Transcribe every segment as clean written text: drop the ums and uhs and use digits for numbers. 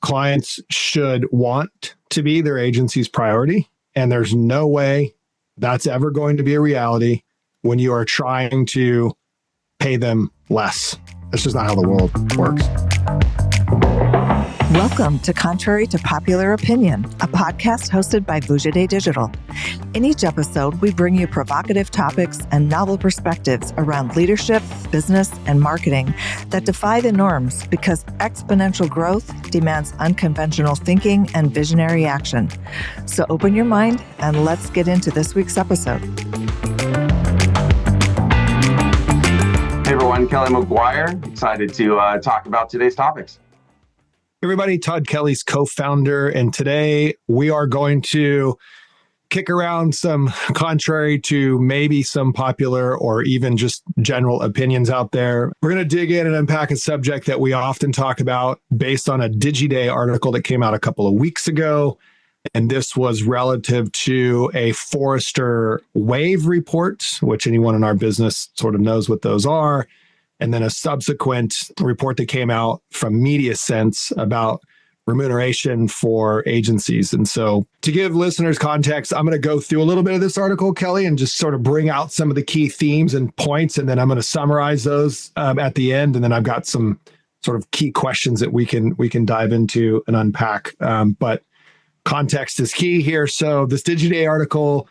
clients should want to be their agency's priority. And there's no way that's ever going to be a reality when you are trying to pay them less. That's just not how the world works. Welcome to Contrary to Popular Opinion, a podcast hosted by DigiDay Digital. In each episode, we bring you provocative topics and novel perspectives around leadership, business, and marketing that defy the norms because exponential growth demands unconventional thinking and visionary action. So open your mind and let's get into this week's episode. Hey everyone, Kelly McGuire. Excited to talk about today's topics. Everybody, Todd Kelly's co-founder, and today we are going to kick around some contrary to maybe some popular or even just general opinions out there. We're going to dig in and unpack a subject that we often talk about based on a DigiDay article that came out a couple of weeks ago. And this was relative to a Forrester wave report, which anyone in our business sort of knows what those are. And then a subsequent report that came out from MediaSense about remuneration for agencies. And so to give listeners context, I'm going to go through a little bit of this article, Kelly, and just sort of bring out some of the key themes and points. And then I'm going to summarize those at the end. And then I've got some sort of key questions that we can dive into and unpack. But context is key here. So this DigiDay article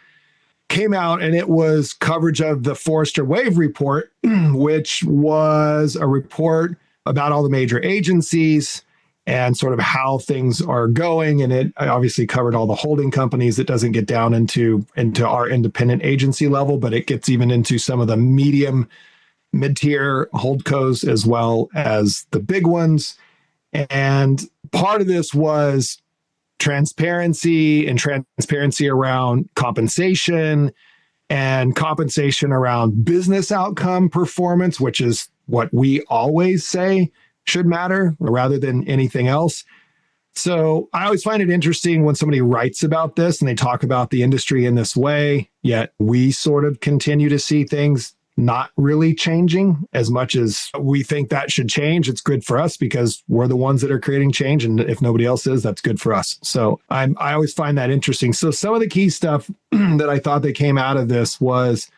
came out and it was coverage of the Forrester Wave report, which was a report about all the major agencies and sort of how things are going. And it obviously covered all the holding companies. It doesn't get down into our independent agency level, but it gets even into some of the mid-tier holdcos as well as the big ones. And part of this was transparency around compensation and compensation around business outcome performance, which is what we always say should matter rather than anything else. So I always find it interesting when somebody writes about this and they talk about the industry in this way, yet we sort of continue to see things not really changing as much as we think that should change. It's good for us because we're the ones that are creating change. And if nobody else is, that's good for us. So I always find that interesting. So some of the key stuff that I thought that came out of this was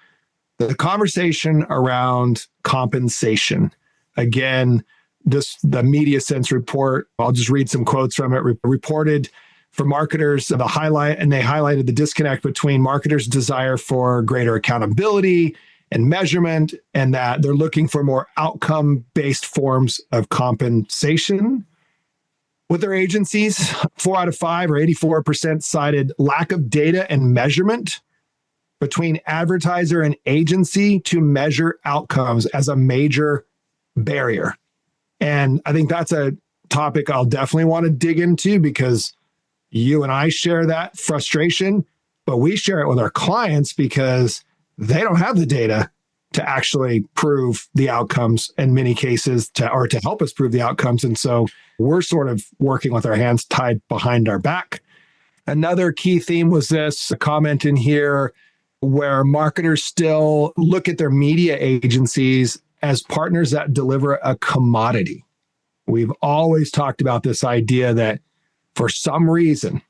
the conversation around compensation. Again, the MediaSense report, I'll just read some quotes from it, reported for marketers, they highlighted the disconnect between marketers' desire for greater accountability and measurement, and that they're looking for more outcome-based forms of compensation with their agencies. 4 out of 5 or 84% cited lack of data and measurement between advertiser and agency to measure outcomes as a major barrier. And I think that's a topic I'll definitely want to dig into because you and I share that frustration, but we share it with our clients because they don't have the data to actually prove the outcomes in many cases to help us prove the outcomes. And so we're sort of working with our hands tied behind our back. Another key theme was this, a comment in here where marketers still look at their media agencies as partners that deliver a commodity. We've always talked about this idea that for some reason,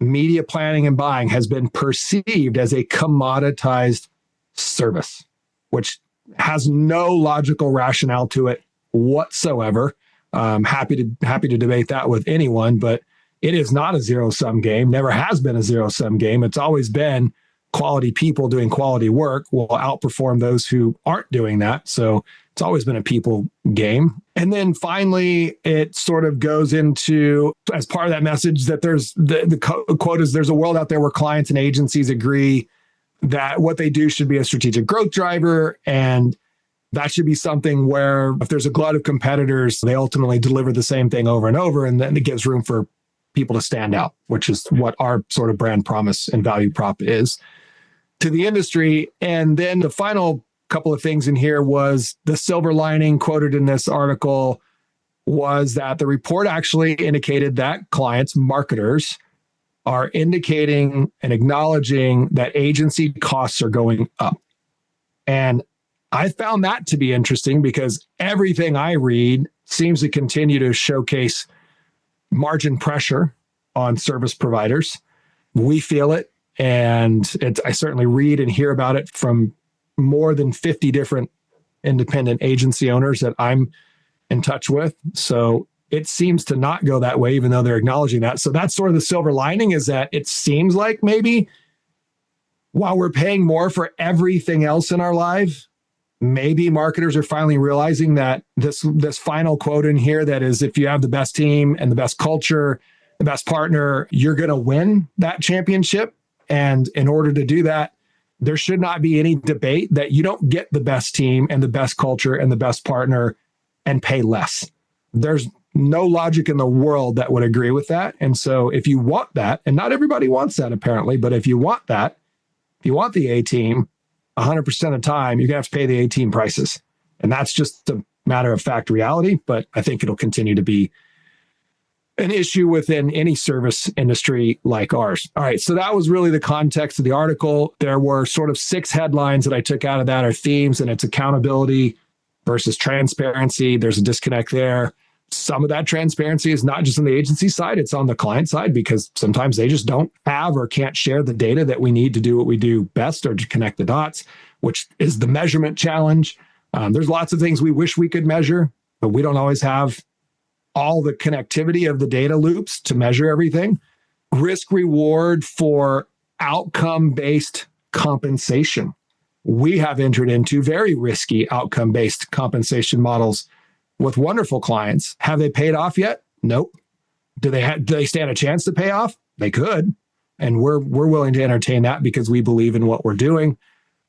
media planning and buying has been perceived as a commoditized service, which has no logical rationale to it whatsoever. Happy to debate that with anyone, but it is not a zero-sum game, never has been a zero-sum game. It's always been quality people doing quality work will outperform those who aren't doing that. So it's always been a people game. And then finally, it sort of goes into, as part of that message, that there's the quote is, there's a world out there where clients and agencies agree that what they do should be a strategic growth driver. And that should be something where if there's a glut of competitors, they ultimately deliver the same thing over and over. And then it gives room for people to stand out, which is what our sort of brand promise and value prop is to the industry. And then the final couple of things in here was the silver lining quoted in this article was that the report actually indicated that clients, marketers, are indicating and acknowledging that agency costs are going up. And I found that to be interesting because everything I read seems to continue to showcase margin pressure on service providers. We feel it. And I certainly read and hear about it from more than 50 different independent agency owners that I'm in touch with. So it seems to not go that way, even though they're acknowledging that. So that's sort of the silver lining, is that it seems like maybe while we're paying more for everything else in our life, maybe marketers are finally realizing that this final quote in here, that is, if you have the best team and the best culture, the best partner, you're going to win that championship. And in order to do that, there should not be any debate that you don't get the best team and the best culture and the best partner and pay less. There's no logic in the world that would agree with that. And so if you want that, and not everybody wants that apparently, but if you want that, if you want the A team, 100% of the time, you're going to have to pay the A team prices. And that's just a matter of fact reality, but I think it'll continue to be an issue within any service industry like ours. All right, so that was really the context of the article. There were sort of 6 headlines that I took out of that, are themes, and it's accountability versus transparency. There's a disconnect there. Some of that transparency is not just on the agency side, it's on the client side, because sometimes they just don't have or can't share the data that we need to do what we do best, or to connect the dots, which is the measurement challenge. There's lots of things we wish we could measure, but we don't always have all the connectivity of the data loops to measure everything. Risk reward for outcome-based compensation. We have entered into very risky outcome-based compensation models with wonderful clients. Have they paid off yet? Nope. Do they stand a chance to pay off? They could. And we're willing to entertain that because we believe in what we're doing.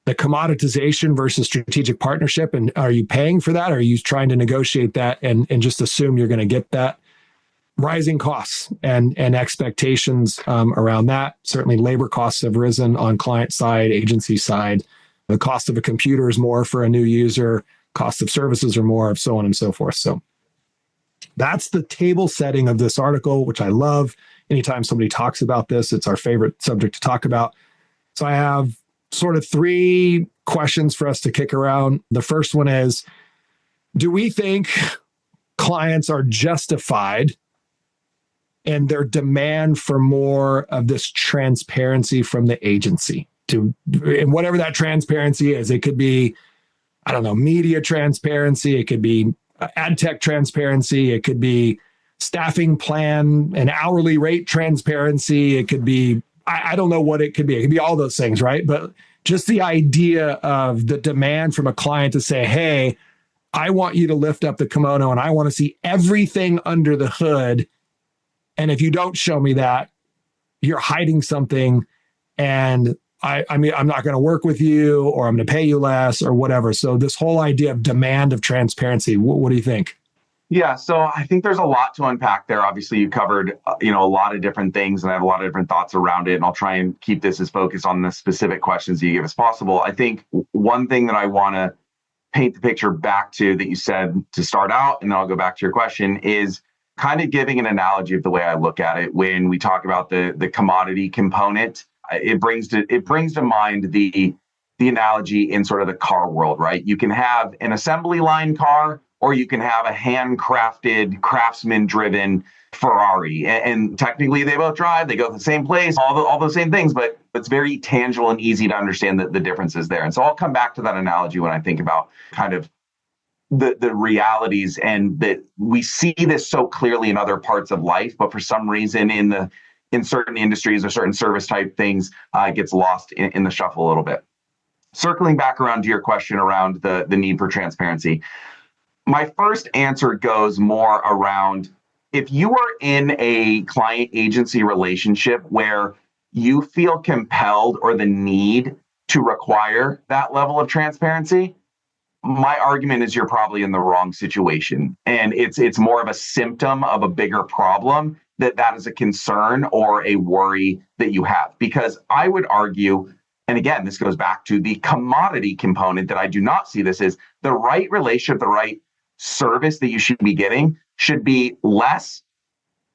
The commoditization versus strategic partnership. And are you paying for that? Or are you trying to negotiate that and just assume you're going to get that? Rising costs and expectations around that. Certainly labor costs have risen on client side, agency side. The cost of a computer is more for a new user. Cost of services are more, so on and so forth. So that's the table setting of this article, which I love. Anytime somebody talks about this, it's our favorite subject to talk about. So I have sort of 3 questions for us to kick around. The first one is, do we think clients are justified in their demand for more of this transparency from the agency? And whatever that transparency is, it could be, I don't know, media transparency. It could be ad tech transparency. It could be staffing plan and hourly rate transparency. It could be, I don't know what it could be. It could be all those things, right? But just the idea of the demand from a client to say, hey, I want you to lift up the kimono and I want to see everything under the hood. And if you don't show me that, you're hiding something. And I mean, I'm not going to work with you, or I'm going to pay you less, or whatever. So this whole idea of demand of transparency, what do you think? Yeah, so I think there's a lot to unpack there. Obviously, you covered a lot of different things, and I have a lot of different thoughts around it. And I'll try and keep this as focused on the specific questions you give as possible. I think one thing that I want to paint the picture back to that you said to start out, and then I'll go back to your question, is kind of giving an analogy of the way I look at it. When we talk about the commodity component, it brings to mind the analogy in sort of the car world, right? You can have an assembly line car, or you can have a handcrafted, craftsman-driven Ferrari. And technically, they both drive, they go to the same place, all those same things, but it's very tangible and easy to understand the differences there. And so I'll come back to that analogy when I think about kind of the realities, and that we see this so clearly in other parts of life, but for some reason in certain industries or certain service type things, it gets lost in the shuffle a little bit. Circling back around to your question around the need for transparency, my first answer goes more around, if you are in a client agency relationship where you feel compelled or the need to require that level of transparency, my argument is you're probably in the wrong situation. And it's more of a symptom of a bigger problem that is a concern or a worry that you have. Because I would argue, and again, this goes back to the commodity component, that I do not see this as the right relationship, the right service that you should be getting should be less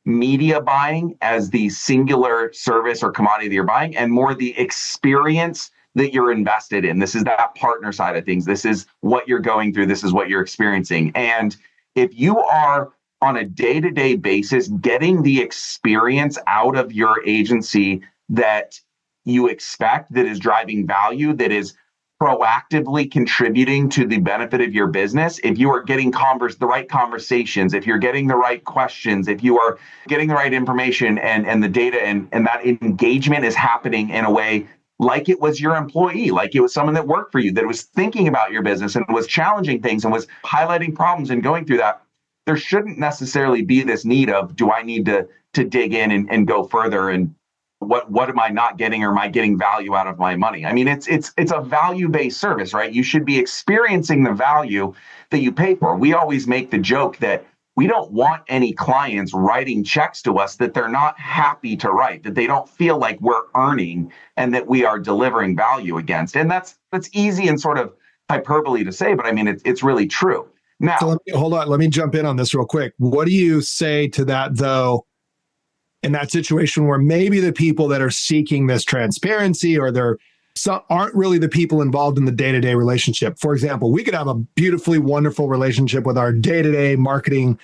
media buying as the singular service or commodity that you're buying, and more the experience that you're invested in. This is that partner side of things. This is what you're going through. This is what you're experiencing. And if you are on a day-to-day basis, getting the experience out of your agency that you expect, that is driving value, that is proactively contributing to the benefit of your business, if you are getting the right conversations, if you're getting the right questions, if you are getting the right information and the data and that engagement is happening in a way like it was your employee, like it was someone that worked for you, that was thinking about your business and was challenging things and was highlighting problems and going through that, there shouldn't necessarily be this need of, do I need to dig in and go further, and what am I not getting, or am I getting value out of my money? I mean, it's a value-based service, right? You should be experiencing the value that you pay for. We always make the joke that we don't want any clients writing checks to us that they're not happy to write, that they don't feel like we're earning and that we are delivering value against. And that's easy and sort of hyperbole to say, but I mean, it's really true. Now, so hold on. Let me jump in on this real quick. What do you say to that, though, in that situation where maybe the people that are seeking this transparency or aren't really the people involved in the day-to-day relationship? For example, we could have a beautifully wonderful relationship with our day-to-day marketing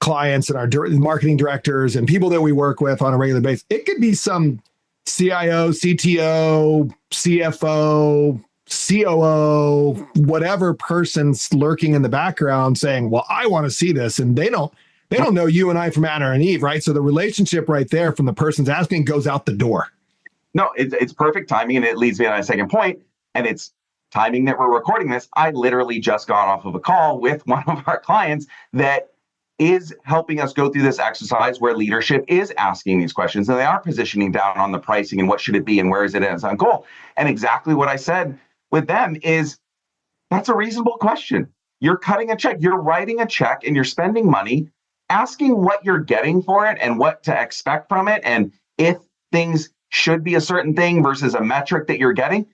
clients and our marketing directors and people that we work with on a regular basis. It could be some CIO, CTO, CFO, COO, whatever person's lurking in the background saying, well, I want to see this. And they don't know you and I from Adam and Eve, right? So the relationship right there from the person's asking goes out the door. No, it's perfect timing. And it leads me to my second point. And it's timing that we're recording this. I literally just got off of a call with one of our clients that is helping us go through this exercise where leadership is asking these questions, and they are positioning down on the pricing and what should it be and where is it as a goal. And exactly what I said with them is, that's a reasonable question. You're cutting a check, you're writing a check, and you're spending money, asking what you're getting for it and what to expect from it, and if things should be a certain thing versus a metric that you're getting.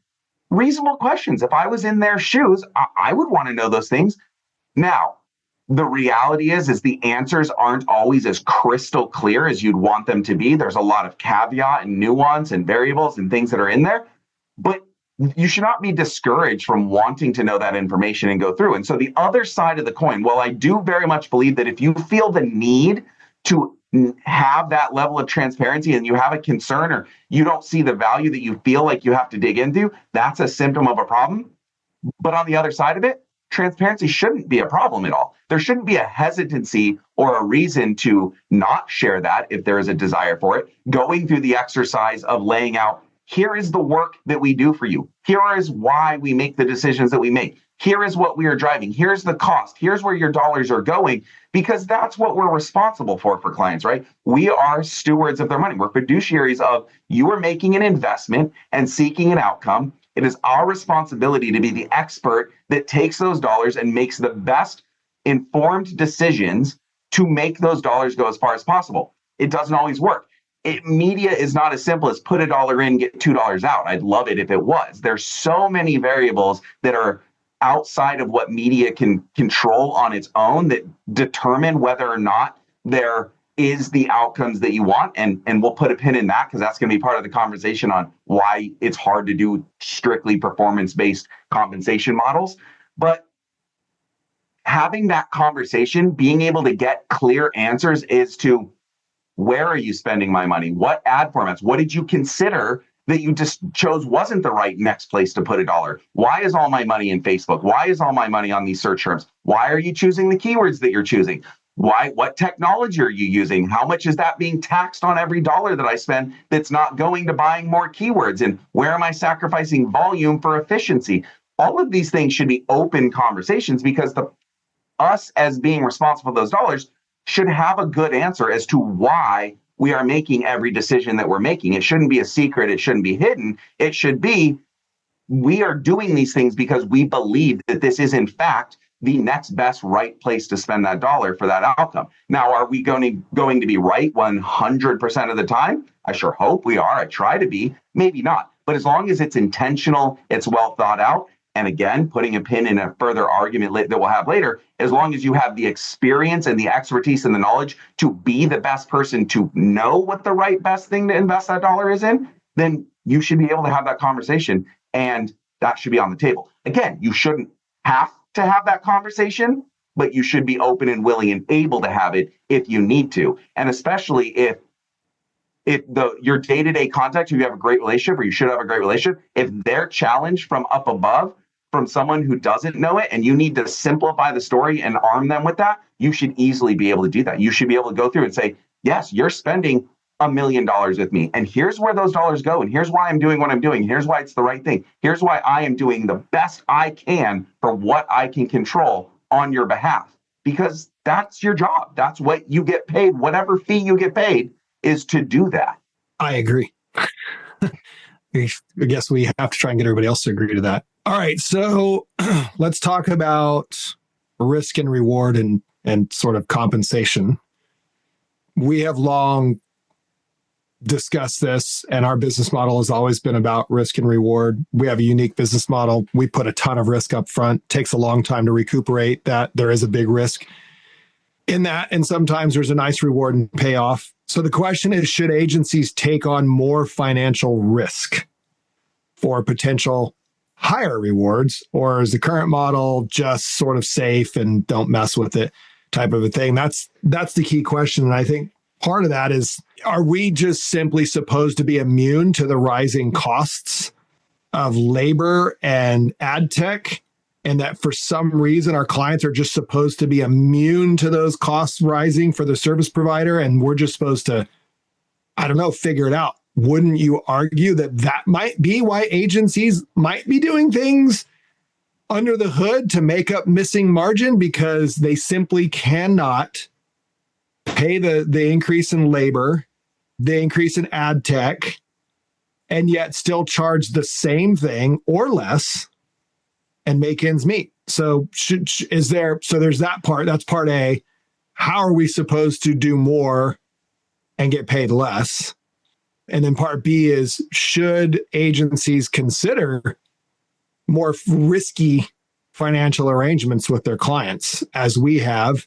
Reasonable questions. If I was in their shoes, I would want to know those things. Now, the reality is the answers aren't always as crystal clear as you'd want them to be. There's a lot of caveat and nuance and variables and things that are in there, but you should not be discouraged from wanting to know that information and go through. And so the other side of the coin, well, I do very much believe that if you feel the need to have that level of transparency and you have a concern or you don't see the value that you feel like you have to dig into, that's a symptom of a problem. But on the other side of it, transparency shouldn't be a problem at all. There shouldn't be a hesitancy or a reason to not share that if there is a desire for it. Going through the exercise of laying out, here is the work that we do for you. Here is why we make the decisions that we make. Here is what we are driving. Here's the cost. Here's where your dollars are going, because that's what we're responsible for clients, right? We are stewards of their money. We're fiduciaries of, you are making an investment and seeking an outcome. It is our responsibility to be the expert that takes those dollars and makes the best informed decisions to make those dollars go as far as possible. It doesn't always work. Media is not as simple as put $1 in, get $2 out. I'd love it if it was. There's so many variables that are outside of what media can control on its own that determine whether or not there is the outcomes that you want. And we'll put a pin in that because that's going to be part of the conversation on why it's hard to do strictly performance-based compensation models. But having that conversation, being able to get clear answers as to, where are you spending my money? What ad formats? What did you consider that you just chose wasn't the right next place to put $1? Why is all my money in Facebook? Why is all my money on these search terms? Why are you choosing the keywords that you're choosing? What technology are you using? How much is that being taxed on every dollar that I spend that's not going to buying more keywords? And where am I sacrificing volume for efficiency? All of these things should be open conversations, because us as being responsible for those dollars should have a good answer as to why we are making every decision that we're making. It shouldn't be a secret. It shouldn't be hidden. It should be, we are doing these things because we believe that this is in fact the next best right place to spend that dollar for that outcome. Now, are we going to be right 100% of the time? I sure hope we are. I try to be, maybe not. But as long as it's intentional, it's well thought out, and again, putting a pin in a further argument that we'll have later, as long as you have the experience and the expertise and the knowledge to be the best person to know what the right best thing to invest that dollar is in, then you should be able to have that conversation, and that should be on the table. Again, you shouldn't have to have that conversation, but you should be open and willing and able to have it if you need to. And especially if your day-to-day contact, if you have a great relationship, or you should have a great relationship, if they're challenged from up above, from someone who doesn't know it, and you need to simplify the story and arm them with that, you should easily be able to do that. You should be able to go through and say, yes, you're spending $1 million with me, and here's where those dollars go, and here's why I'm doing what I'm doing. Here's why it's the right thing. Here's why I am doing the best I can for what I can control on your behalf, because that's your job. That's what you get paid. Whatever fee you get paid is to do that. I agree. I guess we have to try and get everybody else to agree to that. All right, so let's talk about risk and reward and sort of compensation. We have long discussed this, and our business model has always been about risk and reward. We have a unique business model. We put a ton of risk up front. It takes a long time to recuperate that. There is a big risk in that, and sometimes there's a nice reward and payoff. So the question is, should agencies take on more financial risk for potential higher rewards, or is the current model just sort of safe and don't mess with it type of a thing? That's the key question. And I think part of that is, are we just simply supposed to be immune to the rising costs of labor and ad tech? And that for some reason, our clients are just supposed to be immune to those costs rising for the service provider, and we're just supposed to, I don't know, figure it out. Wouldn't you argue that that might be why agencies might be doing things under the hood to make up missing margin, because they simply cannot pay the increase in labor, the increase in ad tech, and yet still charge the same thing or less and make ends meet? So there's that part. That's part A. How are we supposed to do more and get paid less? And then part B is, should agencies consider more risky financial arrangements with their clients, as we have?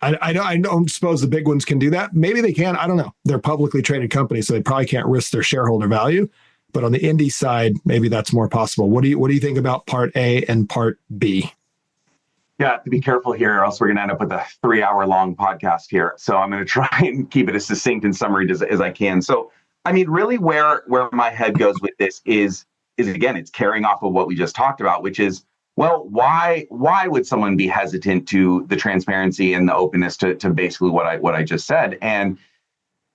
I don't suppose the big ones can do that. Maybe they can. I don't know. They're publicly traded companies, so they probably can't risk their shareholder value. But on the indie side, maybe that's more possible. What do you think about part A and part B? Yeah, to be careful here, or else we're going to end up with a 3-hour-long podcast here. So I'm going to try and keep it as succinct and summary as I can. So, I mean, really where my head goes with this is again, it's carrying off of what we just talked about, which is, well, why would someone be hesitant to the transparency and the openness to basically what I just said? And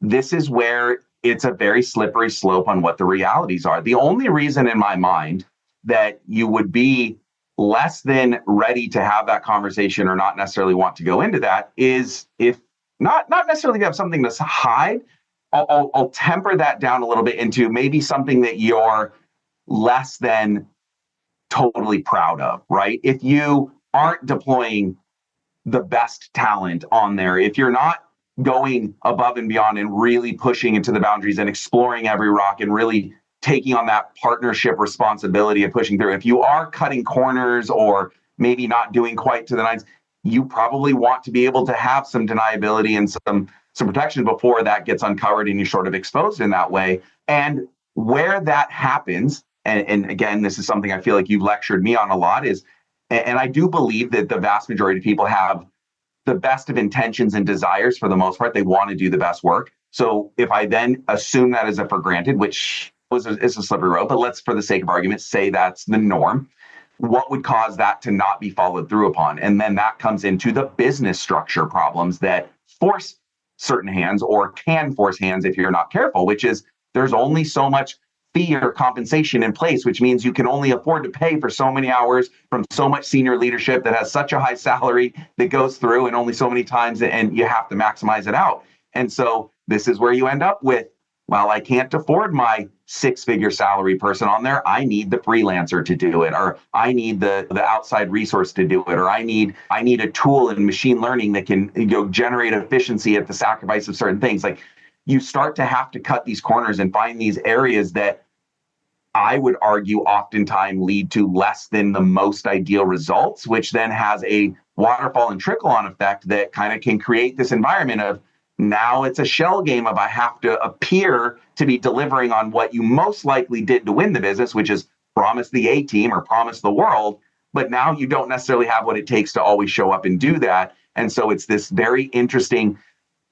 this is where it's a very slippery slope on what the realities are. The only reason in my mind that you would be less than ready to have that conversation, or not necessarily want to go into that, is if not necessarily you have something to hide. I'll temper that down a little bit into maybe something that you're less than totally proud of, right? If you aren't deploying the best talent on there, if you're not going above and beyond and really pushing into the boundaries and exploring every rock and really taking on that partnership responsibility of pushing through, if you are cutting corners or maybe not doing quite to the nines, you probably want to be able to have some deniability and some protection before that gets uncovered and you're sort of exposed in that way. And where that happens, and again, this is something I feel like you've lectured me on a lot, is, and I do believe that the vast majority of people have the best of intentions and desires for the most part. They want to do the best work. So if I then assume that as a for granted, which is a slippery road, but let's, for the sake of argument, say that's the norm, what would cause that to not be followed through upon? And then that comes into the business structure problems that force certain hands, or can force hands if you're not careful, which is there's only so much fee or compensation in place, which means you can only afford to pay for so many hours from so much senior leadership that has such a high salary that goes through, and only so many times, and you have to maximize it out. And so this is where you end up with, well, I can't afford my 6-figure salary person on there. I need the freelancer to do it, or I need the outside resource to do it, or I need a tool in machine learning that can generate efficiency at the sacrifice of certain things. Like, you start to have to cut these corners and find these areas that I would argue oftentimes lead to less than the most ideal results, which then has a waterfall and trickle-on effect that kind of can create this environment of, now it's a shell game of I have to appear to be delivering on what you most likely did to win the business, which is promise the A team or promise the world. but now you don't necessarily have what it takes to always show up and do that. And so it's this very interesting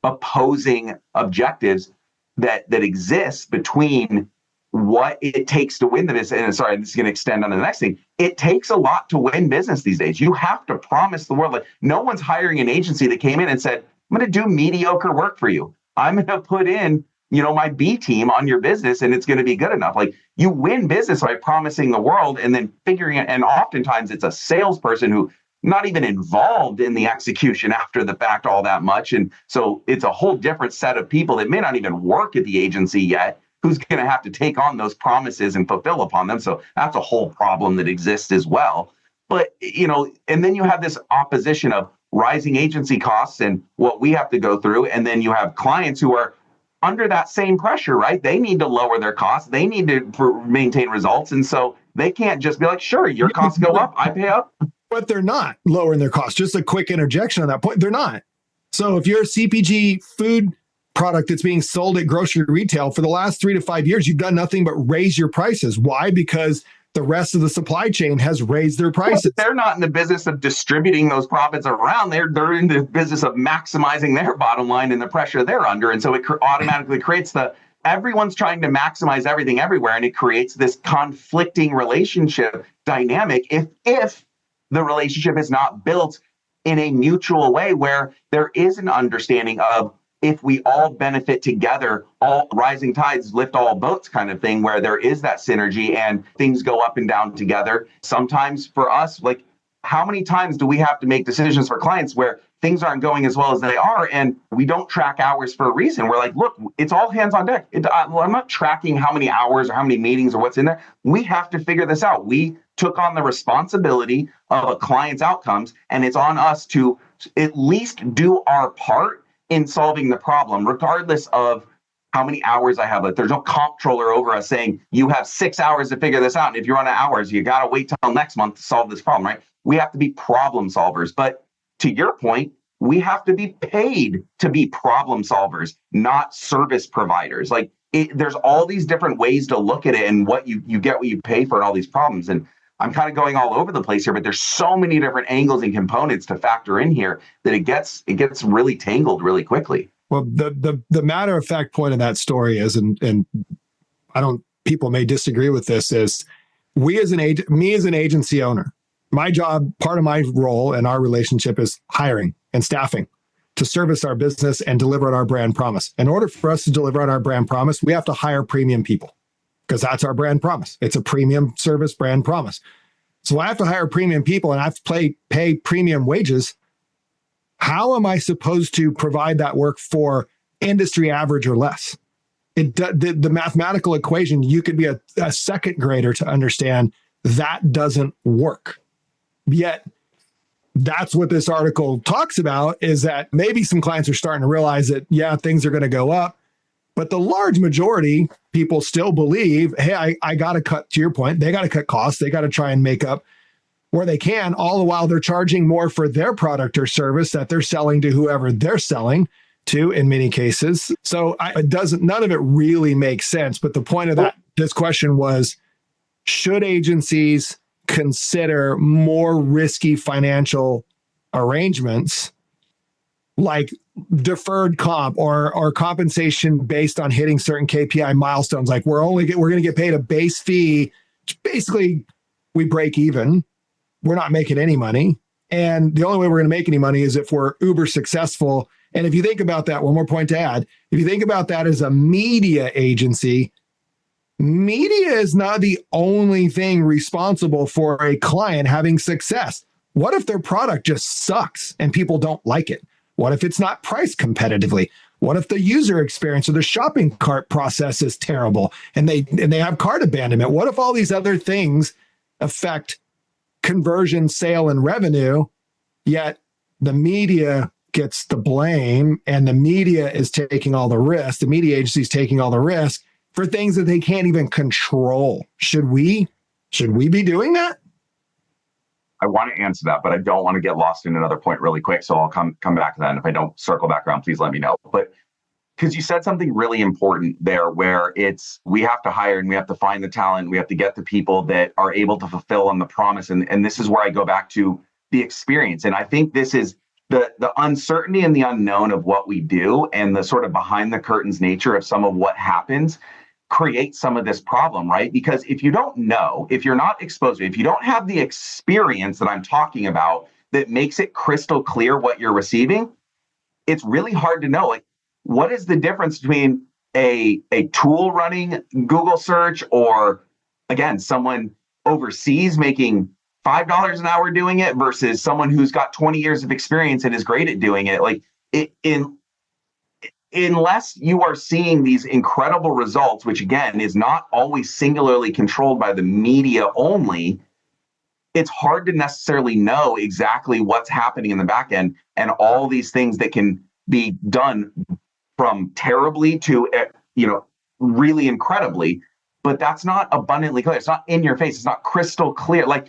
opposing objectives that exists between what it takes to win the business. And sorry, this is going to extend on to the next thing. It takes a lot to win business these days. You have to promise the world. Like, no one's hiring an agency that came in and said, I'm going to do mediocre work for you. I'm going to put in, my B team on your business and it's going to be good enough. Like, you win business by promising the world and then figuring it. And oftentimes it's a salesperson who not even involved in the execution after the fact all that much. And so it's a whole different set of people that may not even work at the agency yet, who's going to have to take on those promises and fulfill upon them. So that's a whole problem that exists as well. But, and then you have this opposition of rising agency costs and what we have to go through. And then you have clients who are under that same pressure, right? They need to lower their costs. They need to maintain results. And so they can't just be like, sure, your costs go up, I pay up. But they're not lowering their costs. Just a quick interjection on that point. They're not. So if you're a CPG food product that's being sold at grocery retail for the last 3 to 5 years, you've done nothing but raise your prices. Why? Because the rest of the supply chain has raised their prices. They're not in the business of distributing those profits around. They're in the business of maximizing their bottom line and the pressure they're under. And so it automatically creates everyone's trying to maximize everything everywhere. And it creates this conflicting relationship dynamic if the relationship is not built in a mutual way where there is an understanding of, if we all benefit together, all rising tides lift all boats kind of thing, where there is that synergy and things go up and down together. Sometimes for us, like, how many times do we have to make decisions for clients where things aren't going as well as they are and we don't track hours for a reason? We're like, look, it's all hands on deck. I'm not tracking how many hours or how many meetings or what's in there. We have to figure this out. We took on the responsibility of a client's outcomes, and it's on us to at least do our part in solving the problem, regardless of how many hours I have. Like, there's no comptroller over us saying, you have 6 hours to figure this out. And if you're on hours, you got to wait till next month to solve this problem, right? We have to be problem solvers. But to your point, we have to be paid to be problem solvers, not service providers. Like, there's all these different ways to look at it, and what you get what you pay for, and all these problems. And I'm kind of going all over the place here, but there's so many different angles and components to factor in here that it gets really tangled really quickly. Well, the matter of fact point of that story is, and people may disagree with this, is me as an agency owner, my job, part of my role in our relationship is hiring and staffing to service our business and deliver on our brand promise. In order for us to deliver on our brand promise, we have to hire premium people, because that's our brand promise. It's a premium service brand promise. So I have to hire premium people and I have to pay premium wages. How am I supposed to provide that work for industry average or less? The mathematical equation, you could be a second grader to understand that doesn't work. Yet that's what this article talks about, is that maybe some clients are starting to realize that, yeah, things are going to go up. But the large majority, people still believe, hey, I got to cut, to your point, they got to cut costs. They got to try and make up where they can, all the while they're charging more for their product or service that they're selling to whoever they're selling to in many cases. So none of it really makes sense. But the point of this question was, should agencies consider more risky financial arrangements like deferred comp or compensation based on hitting certain KPI milestones? Like, we're going to get paid a base fee. Basically, we break even. We're not making any money. And the only way we're going to make any money is if we're uber successful. And if you think about that, one more point to add, if you think about that as a media agency, media is not the only thing responsible for a client having success. What if their product just sucks and people don't like it? What if it's not priced competitively? What if the user experience or the shopping cart process is terrible and they have cart abandonment? What if all these other things affect conversion, sale, and revenue, yet the media gets the blame and the media is taking all the risk? The media agency is taking all the risk for things that they can't even control. Should we be doing that? I want to answer that, but I don't want to get lost in another point really quick. So I'll come back to that. And if I don't circle back around, please let me know. But because you said something really important there where we have to hire and we have to find the talent. We have to get the people that are able to fulfill on the promise. And this is where I go back to the experience. And I think this is the uncertainty and the unknown of what we do and the sort of behind the curtains nature of some of what happens creates some of this problem, right? Because if you don't know, if you're not exposed, if you don't have the experience that I'm talking about that makes it crystal clear what you're receiving, it's really hard to know, like, what is the difference between a tool running Google search or, again, someone overseas making $5 an hour doing it versus someone who's got 20 years of experience and is great at doing it? Like, unless you are seeing these incredible results, which again is not always singularly controlled by the media only, it's hard to necessarily know exactly what's happening in the back end and all these things that can be done from terribly to, really incredibly, but that's not abundantly clear. It's not in your face. It's not crystal clear. Like,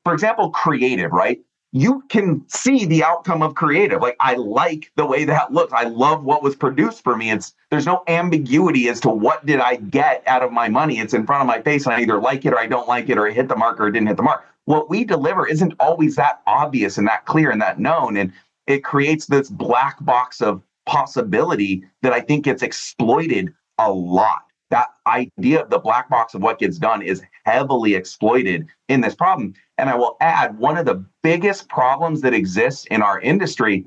for example, creative, right? You can see the outcome of creative. Like, I like the way that looks. I love what was produced for me. There's no ambiguity as to what did I get out of my money. It's in front of my face and I either like it or I don't like it, or it hit the mark or it didn't hit the mark. What we deliver isn't always that obvious and that clear and that known. And it creates this black box of possibility that I think gets exploited a lot. That idea of the black box of what gets done is heavily exploited in this problem. And I will add, one of the biggest problems that exists in our industry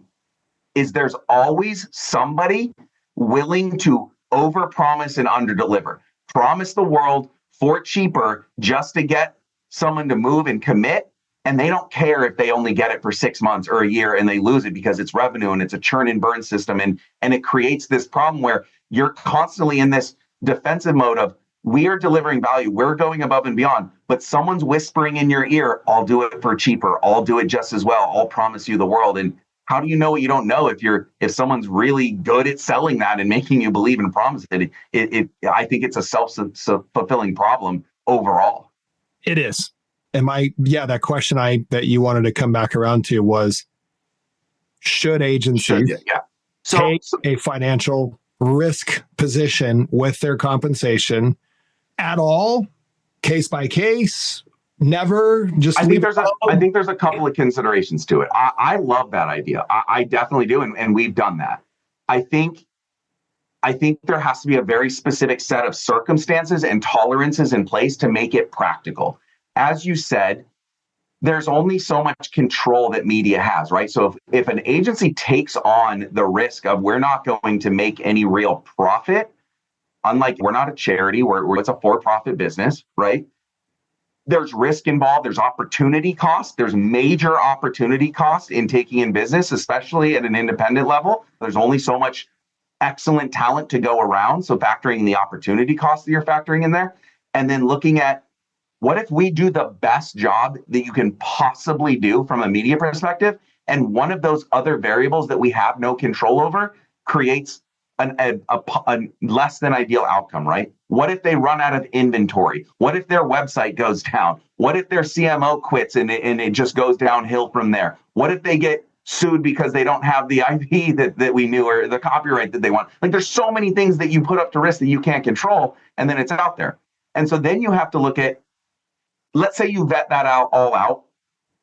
is there's always somebody willing to overpromise and underdeliver. Promise the world for cheaper just to get someone to move and commit. And they don't care if they only get it for 6 months or a year and they lose it because it's revenue and it's a churn and burn system. And it creates this problem where you're constantly in this defensive mode of, we are delivering value, we're going above and beyond, but someone's whispering in your ear, I'll do it for cheaper, I'll do it just as well, I'll promise you the world. And how do you know what you don't know if someone's really good at selling that and making you believe and promise it? I think it's a self-fulfilling problem overall. It is. And that question that you wanted to come back around to was, should agencies take a financial risk position with their compensation at all, case by case, never just I think there's a couple of considerations to it. I love that idea. I definitely do. And we've done that. I think there has to be a very specific set of circumstances and tolerances in place to make it practical. As you said, there's only so much control that media has, right? So if an agency takes on the risk of, we're not going to make any real profit, unlike, we're not a charity, it's a for-profit business, right? There's risk involved, there's opportunity cost, there's major opportunity cost in taking in business, especially at an independent level. There's only so much excellent talent to go around. So factoring the opportunity cost that you're factoring in there, and then looking at, what if we do the best job that you can possibly do from a media perspective, and one of those other variables that we have no control over creates a less than ideal outcome, right? What if they run out of inventory? What if their website goes down? What if their CMO quits and it just goes downhill from there? What if they get sued because they don't have the IP that we knew, or the copyright that they want? Like, there's so many things that you put up to risk that you can't control, and then it's out there. And so then you have to look at, let's say you vet that all out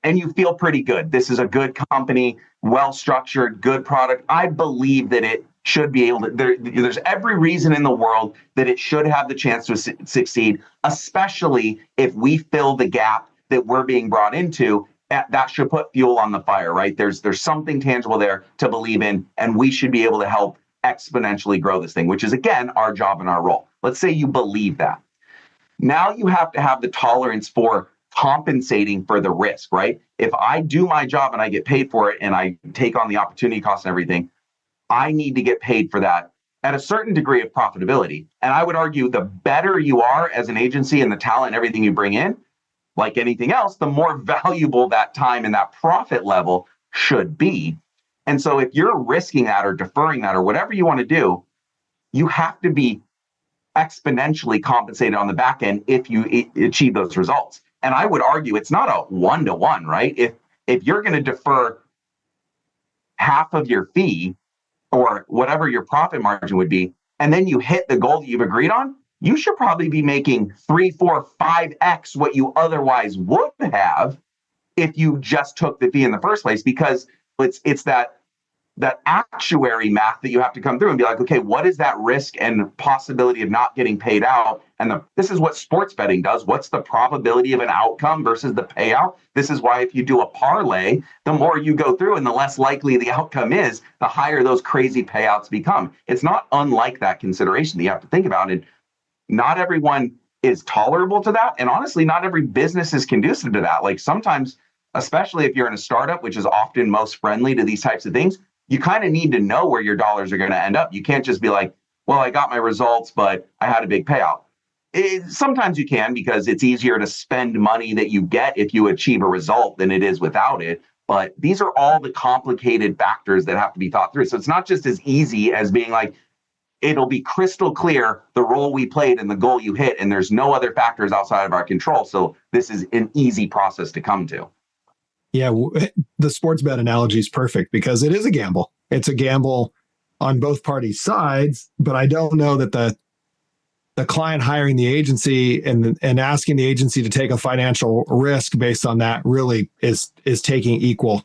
and you feel pretty good. This is a good company, well-structured, good product. I believe that it should be able to, there's every reason in the world that it should have the chance to succeed, especially if we fill the gap that we're being brought into. That should put fuel on the fire, right? There's something tangible there to believe in, and we should be able to help exponentially grow this thing, which is, again, our job and our role. Let's say you believe that. Now you have to have the tolerance for compensating for the risk, right? If I do my job and I get paid for it and I take on the opportunity costs and everything, I need to get paid for that at a certain degree of profitability. And I would argue the better you are as an agency and the talent and everything you bring in, like anything else, the more valuable that time and that profit level should be. And so if you're risking that or deferring that or whatever you want to do, you have to be exponentially compensated on the back end if you achieve those results. And I would argue it's not a one-to-one, right? If you're going to defer half of your fee or whatever your profit margin would be, and then you hit the goal that you've agreed on, you should probably be making 3, 4, 5x what you otherwise would have if you just took the fee in the first place, because it's that actuary math that you have to come through and be like, okay, what is that risk and possibility of not getting paid out? And this is what sports betting does. What's the probability of an outcome versus the payout? This is why if you do a parlay, the more you go through and the less likely the outcome is, the higher those crazy payouts become. It's not unlike that consideration that you have to think about. And not everyone is tolerable to that. And honestly, not every business is conducive to that. Like sometimes, especially if you're in a startup, which is often most friendly to these types of things, you kind of need to know where your dollars are going to end up. You can't just be like, well, I got my results, but I had a big payout. Sometimes you can, because it's easier to spend money that you get if you achieve a result than it is without it. But these are all the complicated factors that have to be thought through. So it's not just as easy as being like, it'll be crystal clear the role we played and the goal you hit, and there's no other factors outside of our control. So this is an easy process to come to. Yeah, the sports bet analogy is perfect because it is a gamble. It's a gamble on both parties' sides, but I don't know that the client hiring the agency and asking the agency to take a financial risk based on that really is taking equal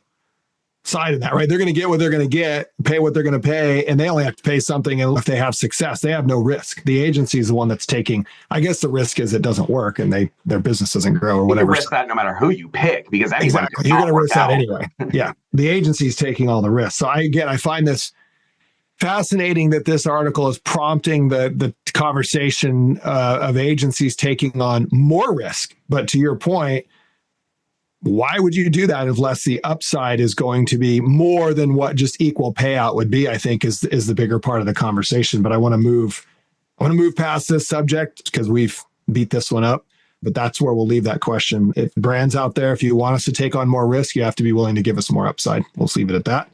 side of that, right? They're going to get what they're going to get, pay what they're going to pay, and they only have to pay something if they have success. They have no risk. The agency is the one that's taking, I guess the risk is it doesn't work and their business doesn't grow or whatever. You risk that no matter who you pick, because exactly, you're going to risk that anyway. Yeah, the agency is taking all the risks. So I find this fascinating that this article is prompting the conversation of agencies taking on more risk. But to your point, why would you do that unless the upside is going to be more than what just equal payout would be? I think is the bigger part of the conversation. But I want to move past this subject because we've beat this one up. But that's where we'll leave that question. If brands out there, if you want us to take on more risk, you have to be willing to give us more upside. We'll leave it at that.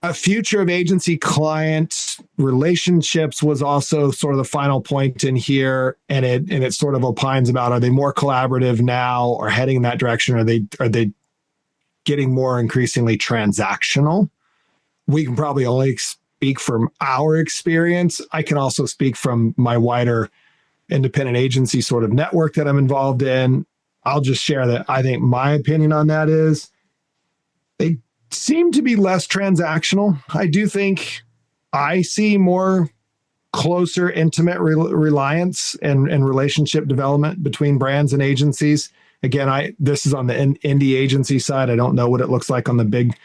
A future of agency client relationships was also sort of the final point in here, and it sort of opines about, are they more collaborative now or heading in that direction? Are they getting more increasingly transactional? We can probably only speak from our experience. I can also speak from my wider independent agency sort of network that I'm involved in. I'll just share that I think my opinion on that is they seem to be less transactional. I do think I see more closer, intimate reliance and relationship development between brands and agencies. Again, this is on the indie agency side. I don't know what it looks like on the big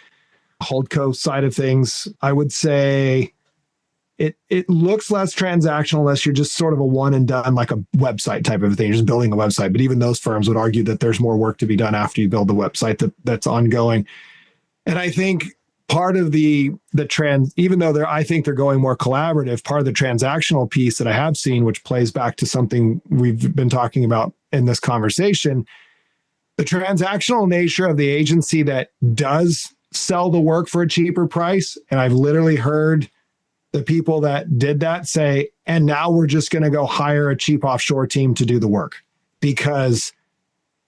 holdco side of things. I would say it looks less transactional unless you're just sort of a one and done, like a website type of thing. You're just building a website. But even those firms would argue that there's more work to be done after you build the website that's ongoing. And I think part of the trend, even though I think they're going more collaborative, part of the transactional piece that I have seen, which plays back to something we've been talking about in this conversation, the transactional nature of the agency that does sell the work for a cheaper price. And I've literally heard the people that did that say, and now we're just going to go hire a cheap offshore team to do the work because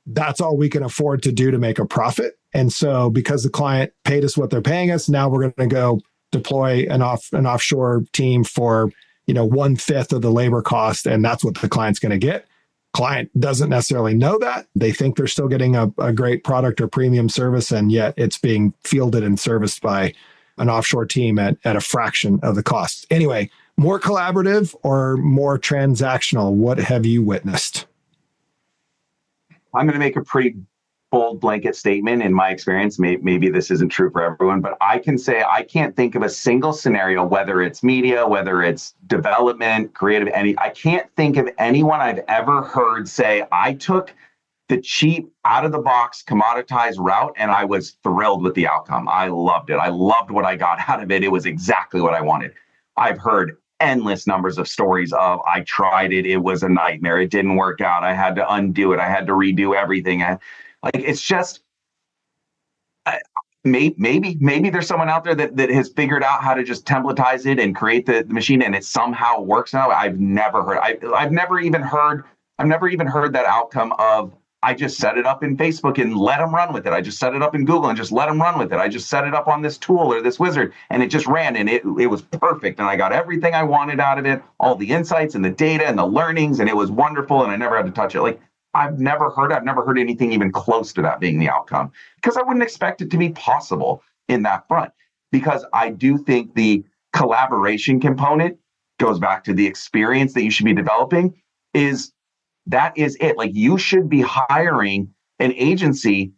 that's all we can afford to do to make a profit. And so because the client paid us what they're paying us, now we're going to go deploy an offshore team for, 1/5 of the labor cost. And that's what the client's going to get. Client doesn't necessarily know that. They think they're still getting a great product or premium service, and yet it's being fielded and serviced by an offshore team at a fraction of the cost. Anyway, more collaborative or more transactional? What have you witnessed? I'm going to make a pretty bold blanket statement. In my experience, maybe this isn't true for everyone, but I can say I can't think of a single scenario, whether it's media, whether it's development, creative, I can't think of anyone I've ever heard say, I took the cheap, out of the box, commoditized route, and I was thrilled with the outcome. I loved it. I loved what I got out of it. It was exactly what I wanted. I've heard endless numbers of stories of, I tried it. It was a nightmare. It didn't work out. I had to undo it. I had to redo everything. It's just, maybe there's someone out there that has figured out how to just templatize it and create the machine, and it somehow works now. I've never heard. I've never even heard that outcome of I just set it up in Facebook and let them run with it. I just set it up in Google and just let them run with it. I just set it up on this tool or this wizard and it just ran and it was perfect. And I got everything I wanted out of it, all the insights and the data and the learnings, and it was wonderful. And I never had to touch it. Like I've never heard anything even close to that being the outcome, because I wouldn't expect it to be possible in that front, because I do think the collaboration component goes back to the experience that you should be developing. That is it. Like you should be hiring an agency,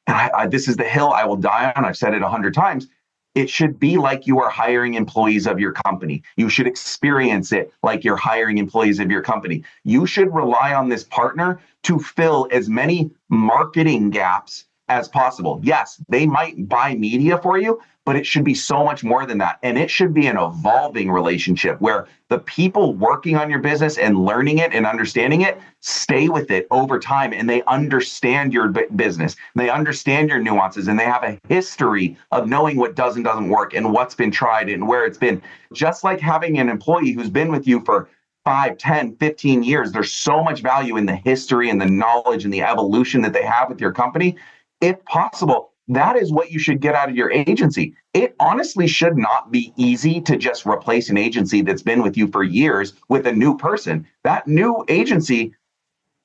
and this is the hill I will die on. I've said it 100 times. It should be like you are hiring employees of your company. You should experience it like you're hiring employees of your company. You should rely on this partner to fill as many marketing gaps as possible. Yes, they might buy media for you, but it should be so much more than that. And it should be an evolving relationship where the people working on your business and learning it and understanding it stay with it over time, and they understand your business. They understand your nuances, and they have a history of knowing what does and doesn't work and what's been tried and where it's been. Just like having an employee who's been with you for 5, 10, 15 years, there's so much value in the history and the knowledge and the evolution that they have with your company. If possible, that is what you should get out of your agency. It honestly should not be easy to just replace an agency that's been with you for years with a new person. That new agency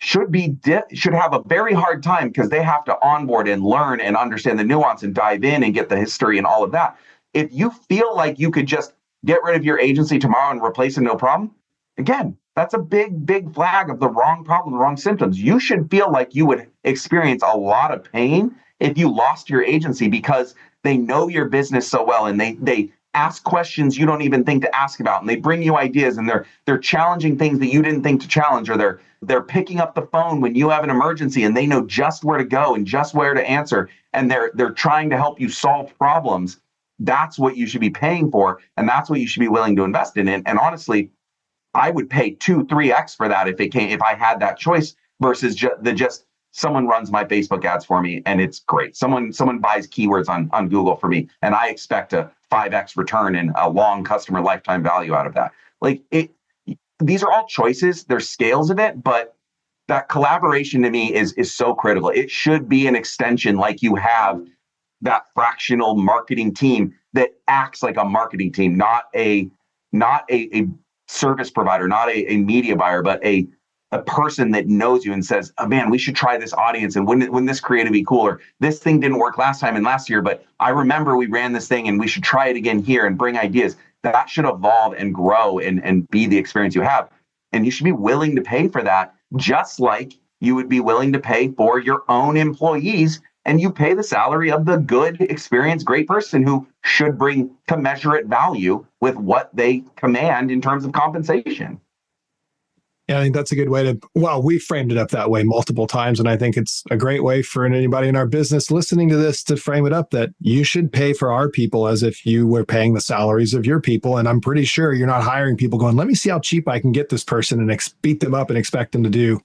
should have a very hard time, because they have to onboard and learn and understand the nuance and dive in and get the history and all of that. If you feel like you could just get rid of your agency tomorrow and replace it, no problem, again, that's a big flag of the wrong problem, the wrong symptoms. You should feel like you would experience a lot of pain if you lost your agency, because they know your business so well and they ask questions you don't even think to ask about, and they bring you ideas, and they're challenging things that you didn't think to challenge, or they're picking up the phone when you have an emergency and they know just where to go and just where to answer, and they're trying to help you solve problems. That's what you should be paying for, and that's what you should be willing to invest in. And honestly, I would pay 2-3x for that if I had that choice, versus just someone runs my Facebook ads for me and it's great. Someone buys keywords on Google for me and I expect a 5x return and a long customer lifetime value out of that. Like these are all choices. There's scales of it, but that collaboration to me is so critical. It should be an extension, like you have that fractional marketing team that acts like a marketing team, not a service provider, not a media buyer, but a person that knows you and says, oh, man, we should try this audience. And wouldn't this creative be cool? Or this thing didn't work last time and last year, but I remember we ran this thing and we should try it again here and bring ideas. That should evolve and grow and be the experience you have. And you should be willing to pay for that, just like you would be willing to pay for your own employees. And you pay the salary of the good, experienced, great person who should bring commensurate value with what they command in terms of compensation. Yeah, I think that's a good way we framed it up that way multiple times. And I think it's a great way for anybody in our business listening to this to frame it up that you should pay for our people as if you were paying the salaries of your people. And I'm pretty sure you're not hiring people going, let me see how cheap I can get this person and beat them up and expect them to do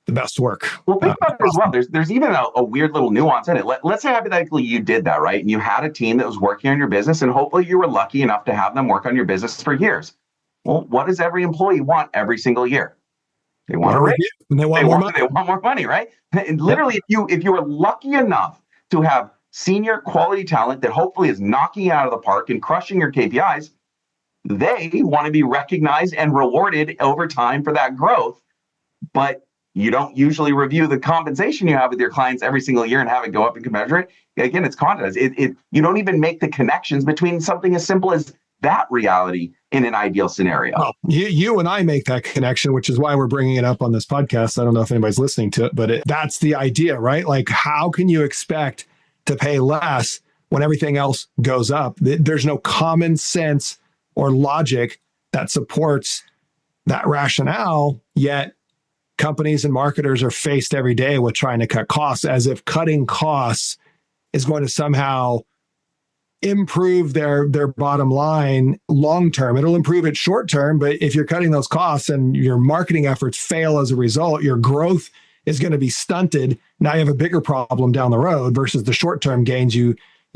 the best work. Well, think about it as well. There's even a weird little nuance in it. Let's say hypothetically you did that, right? And you had a team that was working on your business, and hopefully you were lucky enough to have them work on your business for years. Well, what does every employee want every single year? They want a raise. And they want more money. They want more money, right? And literally, if you are lucky enough to have senior quality talent that hopefully is knocking it out of the park and crushing your KPIs, they want to be recognized and rewarded over time for that growth. But you don't usually review the compensation you have with your clients every single year and have it go up and commensurate. Again, it's content. You don't even make the connections between something as simple as that reality in an ideal scenario. Well, you and I make that connection, which is why we're bringing it up on this podcast. I don't know if anybody's listening to it, but that's the idea, right? Like, how can you expect to pay less when everything else goes up? There's no common sense or logic that supports that rationale, yet companies and marketers are faced every day with trying to cut costs, as if cutting costs is going to somehow improve their bottom line long term. It'll improve it short term, but if you're cutting those costs and your marketing efforts fail as a result, your growth is going to be stunted. Now you have a bigger problem down the road versus the short term gains you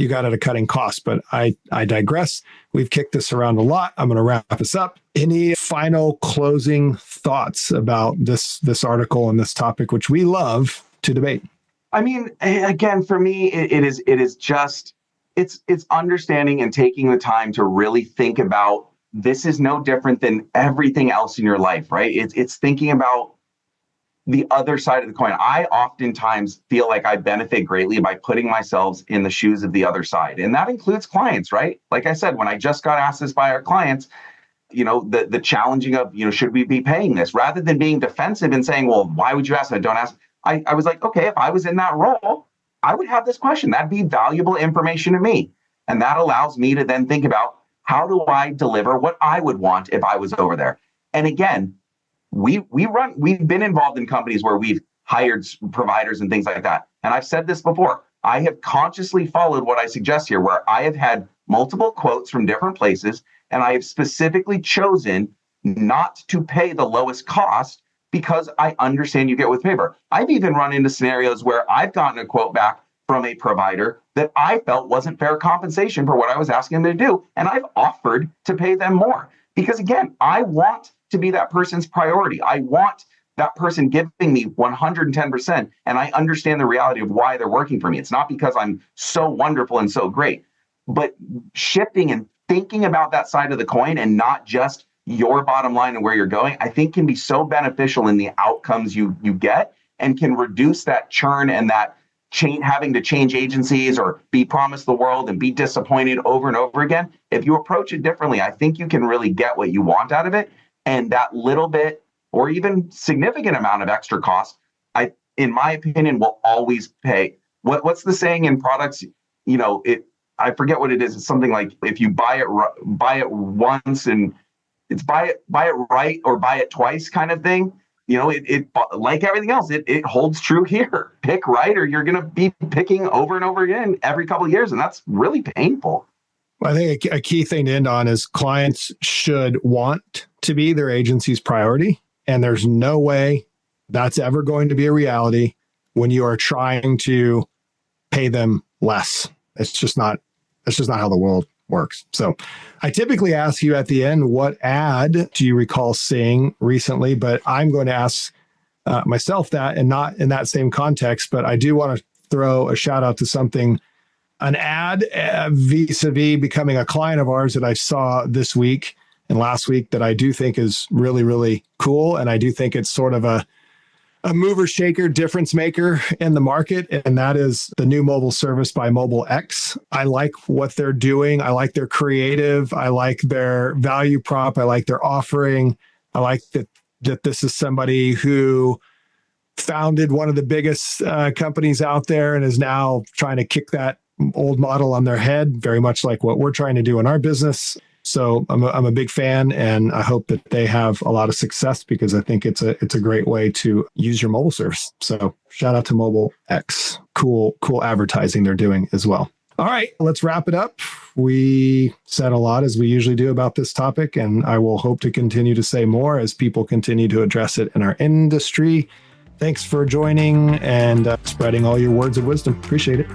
got out of cutting costs. But I digress. We've kicked this around a lot. I'm going to wrap this up. Any final closing thoughts about this article and this topic, which we love, to debate? I mean, again, for me, it's understanding and taking the time to really think about, this is no different than everything else in your life, right? It's thinking about the other side of the coin. I oftentimes feel like I benefit greatly by putting myself in the shoes of the other side. And that includes clients, right? Like I said, when I just got asked this by our clients, the challenging of, should we be paying this? Rather than being defensive and saying, well, why would you ask that? Don't ask. I was like, okay, if I was in that role, I would have this question. That'd be valuable information to me. And that allows me to then think about, how do I deliver what I would want if I was over there? And again, we've been involved in companies where we've hired providers and things like that. And I've said this before, I have consciously followed what I suggest here, where I have had multiple quotes from different places, and I have specifically chosen not to pay the lowest cost because I understand you get with favor. I've even run into scenarios where I've gotten a quote back from a provider that I felt wasn't fair compensation for what I was asking them to do. And I've offered to pay them more because, again, I want to be that person's priority. I want that person giving me 110%. And I understand the reality of why they're working for me. It's not because I'm so wonderful and so great, but shifting and thinking about that side of the coin and not just your bottom line and where you're going, I think can be so beneficial in the outcomes you get, and can reduce that churn and that having to change agencies or be promised the world and be disappointed over and over again. If you approach it differently, I think you can really get what you want out of it. And that little bit or even significant amount of extra cost, in my opinion, will always pay. What's the saying in products? I forget what it is. It's something like, if you buy it once, and it's buy it right or buy it twice kind of thing. It like everything else, it holds true here. Pick right, or you're going to be picking over and over again every couple of years, and that's really painful. Well, I think a key thing to end on is clients should want to be their agency's priority, and there's no way that's ever going to be a reality when you are trying to pay them less. It's just not how the world works. So I typically ask you at the end, what ad do you recall seeing recently? But I'm going to ask myself that, and not in that same context, but I do want to throw a shout out to an ad vis-a-vis becoming a client of ours that I saw this week and last week that I do think is really, really cool. And I do think it's sort of a mover shaker, difference maker in the market. And that is the new mobile service by Mobile X. I like what they're doing. I like their creative. I like their value prop. I like their offering. I like that this is somebody who founded one of the biggest companies out there and is now trying to kick that old model on their head, very much like what we're trying to do in our business. So I'm a big fan, and I hope that they have a lot of success, because I think it's a great way to use your mobile service. So shout out to Mobile X. Cool advertising they're doing as well. All right, let's wrap it up. We said a lot, as we usually do, about this topic, and I will hope to continue to say more as people continue to address it in our industry. Thanks for joining and spreading all your words of wisdom. Appreciate it.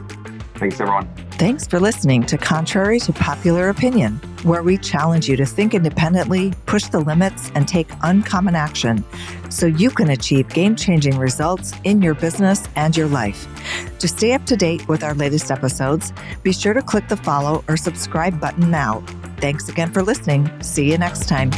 Thanks, everyone. Thanks for listening to Contrary to Popular Opinion, where we challenge you to think independently, push the limits, and take uncommon action so you can achieve game-changing results in your business and your life. To stay up to date with our latest episodes, be sure to click the follow or subscribe button now. Thanks again for listening. See you next time.